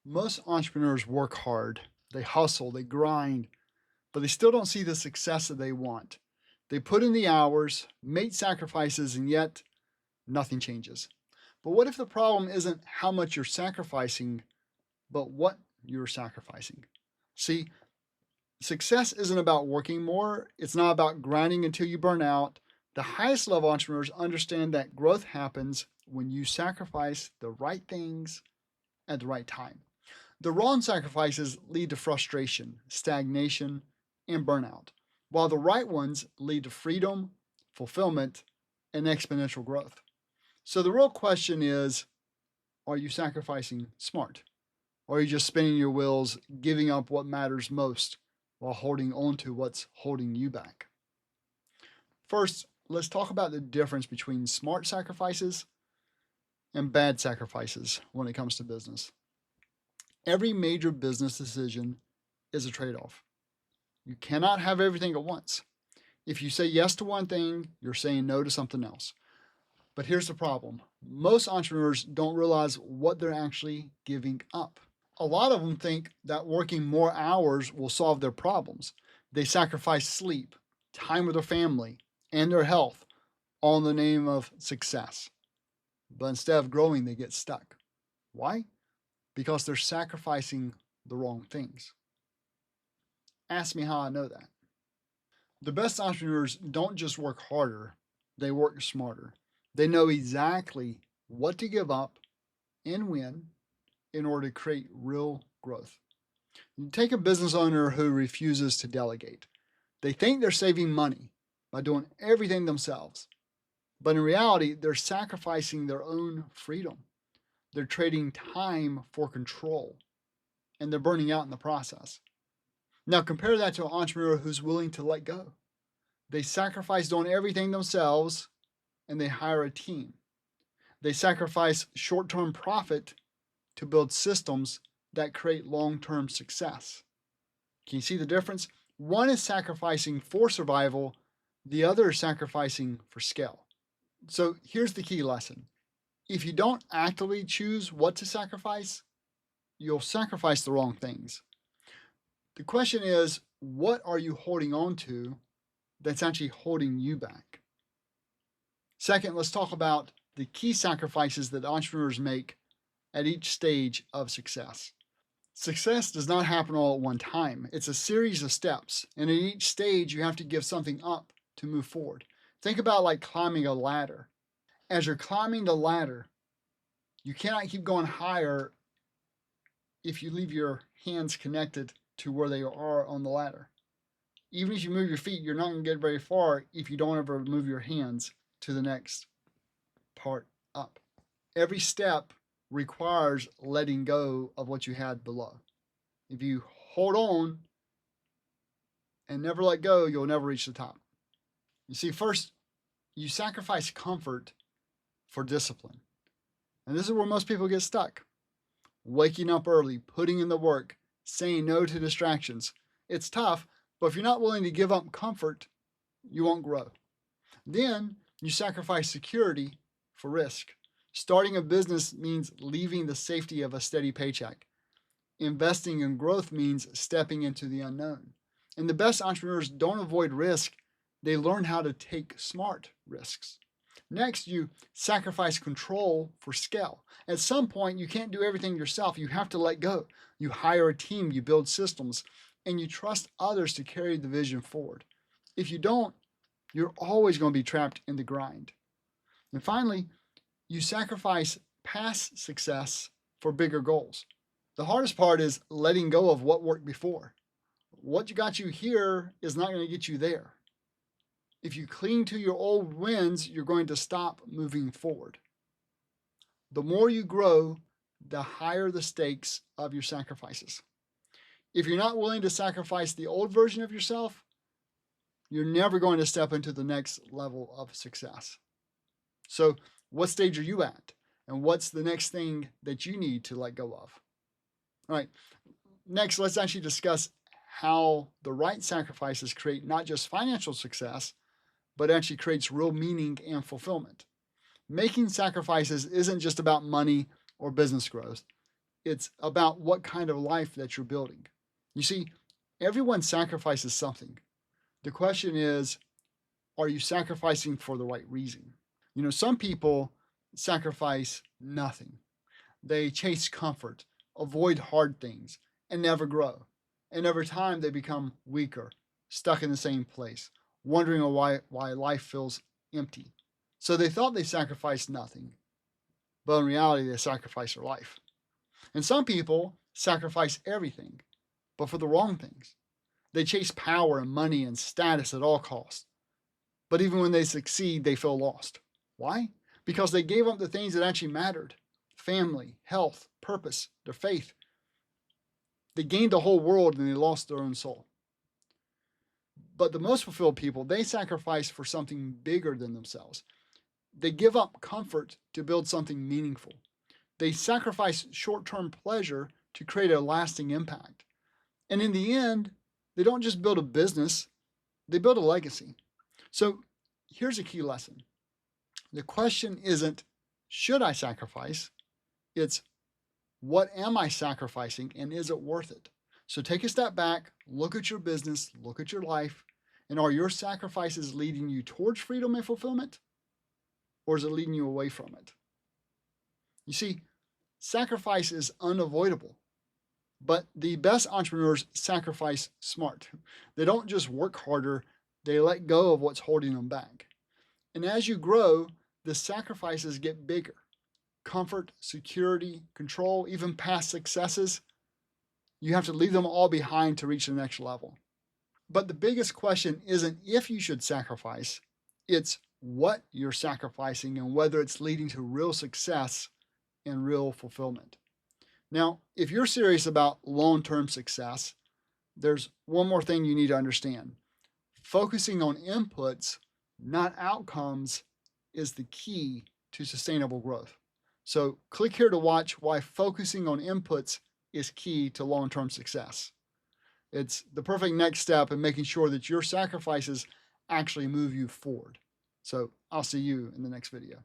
Most entrepreneurs work hard, they hustle, they grind, but they still don't see the success that they want. They put in the hours, make sacrifices, and yet nothing changes. But what if the problem isn't how much you're sacrificing, but what you're sacrificing? See, success isn't about working more, it's not about grinding until you burn out. The highest level entrepreneurs understand that growth happens when you sacrifice the right things at the right time. The wrong sacrifices lead to frustration, stagnation, and burnout, while the right ones lead to freedom, fulfillment, and exponential growth. So the real question is, are you sacrificing smart? Or are you just spinning your wheels, giving up what matters most while holding on to what's holding you back? First, let's talk about the difference between smart sacrifices and bad sacrifices when it comes to business. Every major business decision is a trade-off. You cannot have everything at once. If you say yes to one thing, you're saying no to something else. But here's the problem. Most entrepreneurs don't realize what they're actually giving up. A lot of them think that working more hours will solve their problems. They sacrifice sleep, time with their family, and their health, all in the name of success. But instead of growing, they get stuck. Why? Because they're sacrificing the wrong things. Ask me how I know that. The best entrepreneurs don't just work harder, they work smarter. They know exactly what to give up and when in order to create real growth. You take a business owner who refuses to delegate. They think they're saving money by doing everything themselves. But in reality, they're sacrificing their own freedom. They're trading time for control, and they're burning out in the process. Now compare that to an entrepreneur who's willing to let go. They sacrifice doing everything themselves, and they hire a team. They sacrifice short-term profit to build systems that create long-term success. Can you see the difference? One is sacrificing for survival, the other is sacrificing for scale. So here's the key lesson. If you don't actively choose what to sacrifice, you'll sacrifice the wrong things. The question is, what are you holding on to that's actually holding you back? Second, let's talk about the key sacrifices that entrepreneurs make at each stage of success. Success does not happen all at one time. It's a series of steps, and at each stage you have to give something up to move forward. Think about like climbing a ladder. As you're climbing the ladder, you cannot keep going higher if you leave your hands connected to where they are on the ladder. Even if you move your feet, you're not going to get very far if you don't ever move your hands to the next part up. Every step requires letting go of what you had below. If you hold on and never let go, you'll never reach the top. You see, first, you sacrifice comfort for discipline. And this is where most people get stuck. Waking up early, putting in the work, saying no to distractions. It's tough, but if you're not willing to give up comfort, you won't grow. Then you sacrifice security for risk. Starting a business means leaving the safety of a steady paycheck. Investing in growth means stepping into the unknown. And the best entrepreneurs don't avoid risk, they learn how to take smart risks. Next, you sacrifice control for scale. At some point, you can't do everything yourself. You have to let go. You hire a team, you build systems, and you trust others to carry the vision forward. If you don't, you're always going to be trapped in the grind. And finally, you sacrifice past success for bigger goals. The hardest part is letting go of what worked before. What got you here is not going to get you there. If you cling to your old wins, you're going to stop moving forward. The more you grow, the higher the stakes of your sacrifices. If you're not willing to sacrifice the old version of yourself, you're never going to step into the next level of success. So, what stage are you at? And what's the next thing that you need to let go of? All right, next, let's actually discuss how the right sacrifices create not just financial success, but actually creates real meaning and fulfillment. Making sacrifices isn't just about money or business growth. It's about what kind of life that you're building. You see, everyone sacrifices something. The question is, are you sacrificing for the right reason? Some people sacrifice nothing. They chase comfort, avoid hard things, and never grow. And over time, they become weaker, stuck in the same place, wondering why life feels empty. So they thought they sacrificed nothing, but in reality, they sacrificed their life. And some people sacrifice everything, but for the wrong things. They chase power and money and status at all costs. But even when they succeed, they feel lost. Why? Because they gave up the things that actually mattered: family, health, purpose, their faith. They gained the whole world and they lost their own soul. But the most fulfilled people, they sacrifice for something bigger than themselves. They give up comfort to build something meaningful. They sacrifice short-term pleasure to create a lasting impact. And in the end, they don't just build a business, they build a legacy. So here's a key lesson. The question isn't, should I sacrifice? It's, what am I sacrificing and is it worth it? So take a step back, look at your business, look at your life, and are your sacrifices leading you towards freedom and fulfillment? Or is it leading you away from it? You see, sacrifice is unavoidable, but the best entrepreneurs sacrifice smart. They don't just work harder, they let go of what's holding them back. And as you grow, the sacrifices get bigger. Comfort, security, control, even past successes, you have to leave them all behind to reach the next level. But the biggest question isn't if you should sacrifice, it's what you're sacrificing and whether it's leading to real success and real fulfillment. Now, if you're serious about long-term success, there's one more thing you need to understand. Focusing on inputs, not outcomes, is the key to sustainable growth. So click here to watch why focusing on inputs is key to long-term success. It's the perfect next step in making sure that your sacrifices actually move you forward. So I'll see you in the next video.